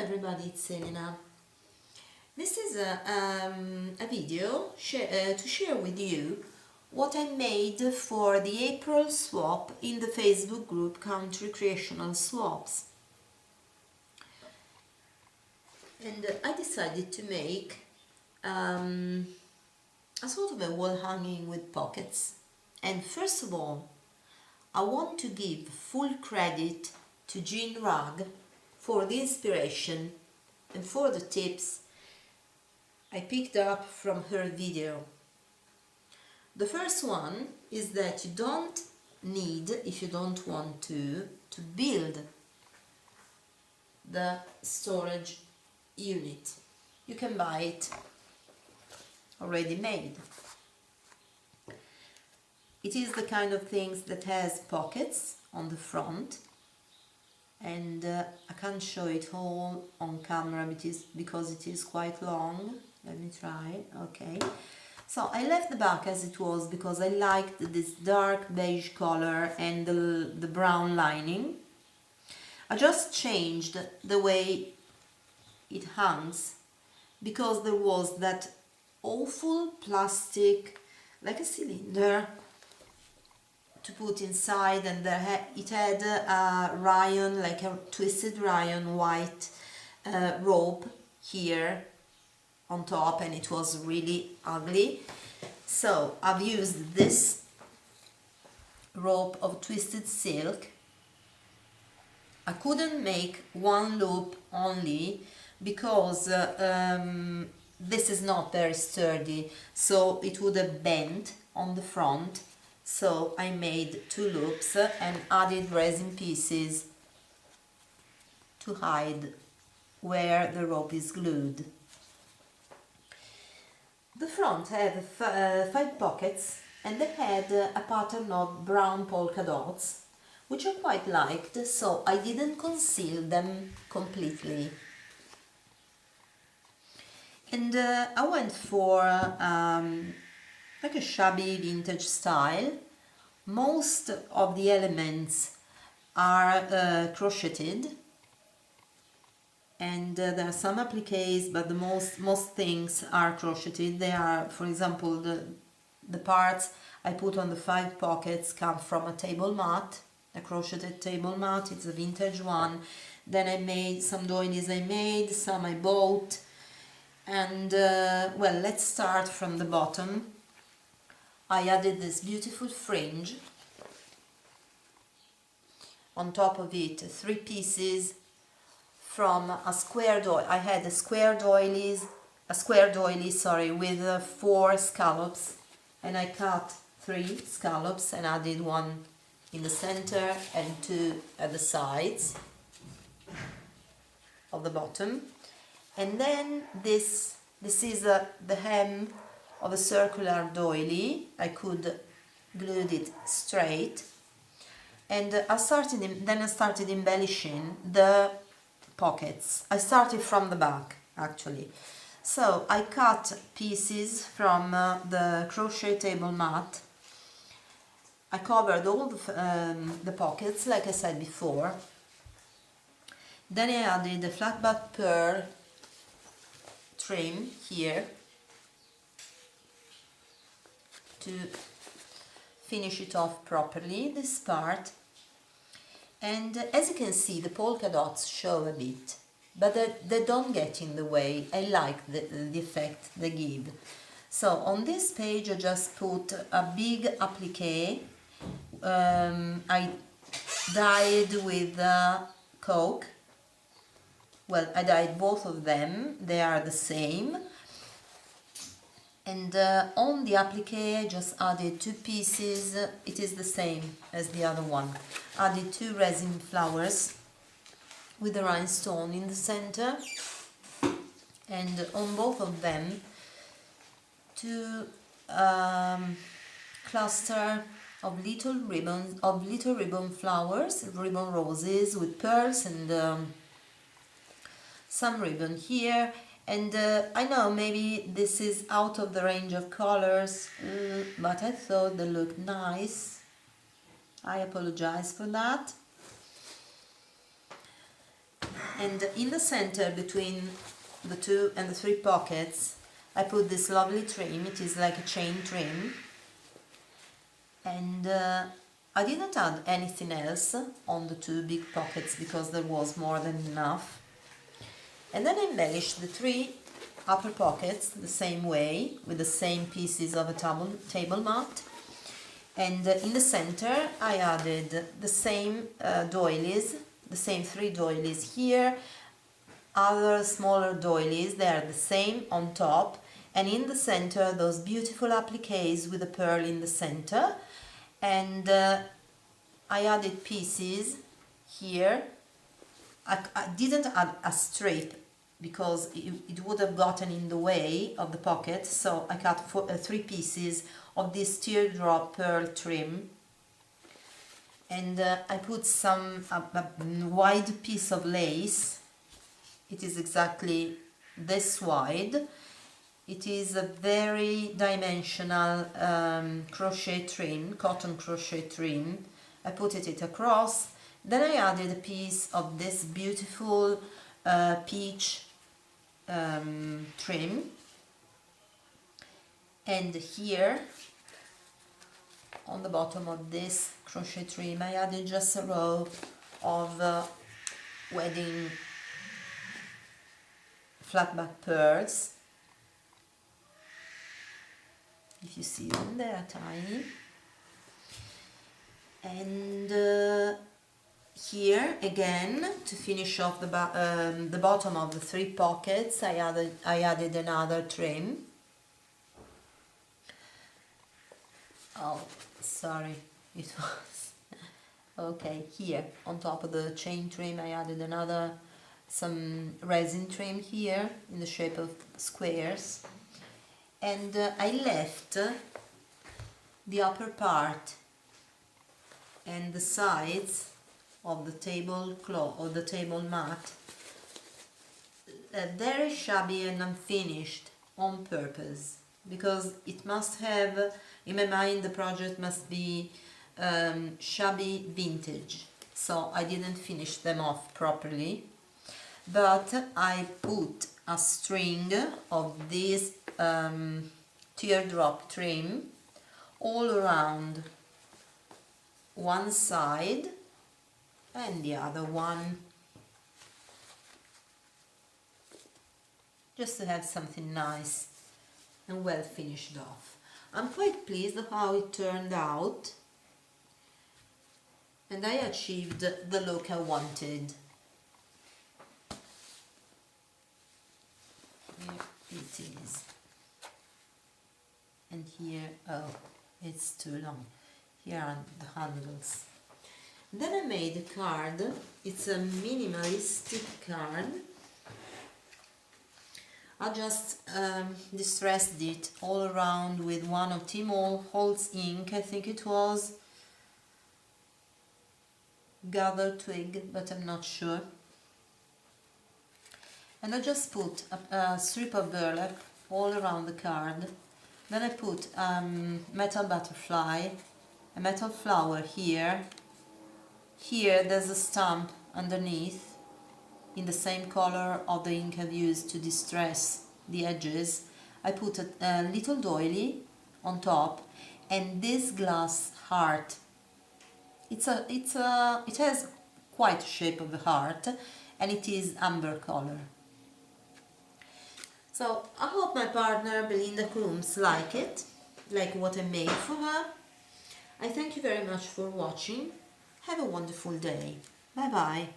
everybody, it's Elena. This is a video to share with you what I made for the April swap in the Facebook group Country Creational Swaps. And I decided to make a sort of a wall hanging with pockets. And first of all, I want to give full credit to Jean Rugg for the inspiration and for the tips I picked up from her video. The first one is that you don't need, if you don't want to build the storage unit. You can buy it already made. It is the kind of things that has pockets on the front, and I can't show it all on camera because it is quite long. Let me try. Okay, so I left the back as it was because I liked this dark beige color and the brown lining. I just changed the way it hangs because there was that awful plastic, like a cylinder, to put inside, and it had a rayon, like a twisted rayon white rope here on top, and it was really ugly. So I've used this rope of twisted silk. I couldn't make one loop only because this is not very sturdy, so it would have bent on the front. So I made two loops and added resin pieces to hide where the rope is glued. The front had 5 pockets, and they had a pattern of brown polka dots, which I quite liked, so I didn't conceal them completely. And I went for like a shabby vintage style. Most of the elements are crocheted, and there are some appliques, but the most things are crocheted. They are, for example, the parts I put on the 5 pockets come from a table mat, a crocheted table mat. It's a vintage one. Then I made some doilies, some I bought, and well, let's start from the bottom. I added this beautiful fringe. On top of it, 3 pieces from a square doily. I had a square doily, with 4 scallops, and I cut 3 scallops and added 1 in the center and 2 at the sides of the bottom. And then this is the hem of a circular doily. I could glue it straight, and I started embellishing the pockets. I started from the back, actually. So I cut pieces from the crochet table mat. I covered all the pockets, like I said before. Then I added the flat back pearl trim here to finish it off properly, this part. And as you can see, the polka dots show a bit, but they don't get in the way. I like the effect they give. So on this page I just put a big applique. I dyed with Coke. Well, I dyed both of them, they are the same. And on the applique I just added 2 pieces, it is the same as the other one. Added 2 resin flowers with a rhinestone in the center, and on both of them 2 cluster of little ribbon flowers, ribbon roses with pearls, and some ribbon here. And I know maybe this is out of the range of colors, but I thought they looked nice. I apologize for that. And in the center between the 2 and the 3 pockets I put this lovely trim. It is like a chain trim, and I didn't add anything else on the 2 big pockets because there was more than enough. And then I embellished the 3 upper pockets the same way with the same pieces of a table mat. And in the center I added the same doilies, the same 3 doilies here, other smaller doilies, they are the same on top, and in the center those beautiful appliques with a pearl in the center. And I added pieces here. I didn't add a strip because it would have gotten in the way of the pocket, so I cut 3 pieces of this teardrop pearl trim. And I put a wide piece of lace. It is exactly this wide. It is a very dimensional crochet trim, cotton crochet trim. I put it across. Then I added a piece of this beautiful peach trim, and here on the bottom of this crochet trim I added just a row of wedding flatback pearls. If you see them, they are tiny. And here again, to finish off the bottom of the 3 pockets, I added another trim. Oh, sorry, it was okay. Here on top of the chain trim I added some resin trim here in the shape of squares, and I left the upper part and the sides of the tablecloth or the table mat very shabby and unfinished on purpose, because it must have, in my mind, the project must be shabby vintage, so I didn't finish them off properly. But I put a string of this teardrop trim all around one side and the other one, just to have something nice and well finished off. I'm quite pleased how it turned out, and I achieved the look I wanted. Here it is, and here, oh, it's too long. Here are the handles. Then I made a card. It's a minimalistic card. I just distressed it all around with one of Tim Holtz ink. I think it was Gather Twig, but I'm not sure. And I just put a strip of burlap all around the card. Then I put metal butterfly, a metal flower here. Here there's a stamp underneath in the same color of the ink I've used to distress the edges. I put a little doily on top, and this glass heart. It has quite a shape of a heart, and it is amber color. So I hope my partner Belinda Coombs like what I made for her. I thank you very much for watching. Have a wonderful day. Bye bye.